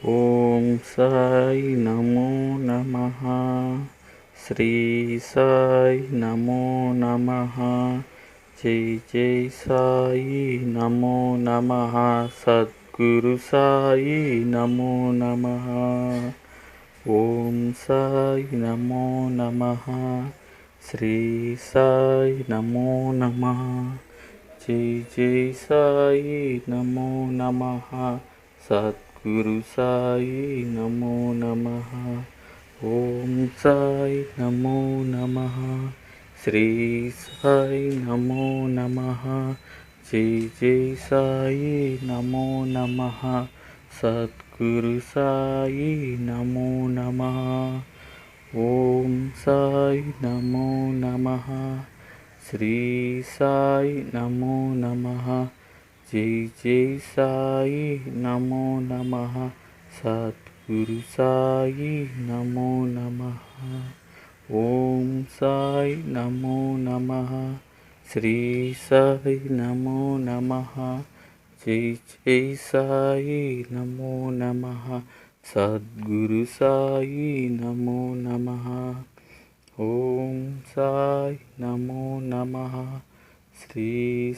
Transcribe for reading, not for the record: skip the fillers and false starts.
ఓం సాయి నమో నమః. శ్రీ సాయి నమో నమః. జై జై సాయి నమో నమః. సద్గురు సాయి నమో నమః. ఓం సాయి నమో నమః. శ్రీ సాయి నమో నమః. జై జై సాయి నమో నమః. సద్గురు సాయి నమో నమః. ఓం సాయి నమో నమః. శ్రీ సాయి నమో నమః. జై జై సాయి నమో నమః. సద్గురు సాయి నమో నమః. ఓం సాయి నమో నమః. శ్రీ సాయి నమో నమః. జై జై సాయి నమో నమః. సద్గురు సాయి నమో నమః. ఓం సాయి నమో నమః. శ్రీ సాయి నమో నమః. జై జై సాయి నమో నమః. సద్గురు సాయి నమో నమః. ఓం సాయి నమో నమః. శ్రీ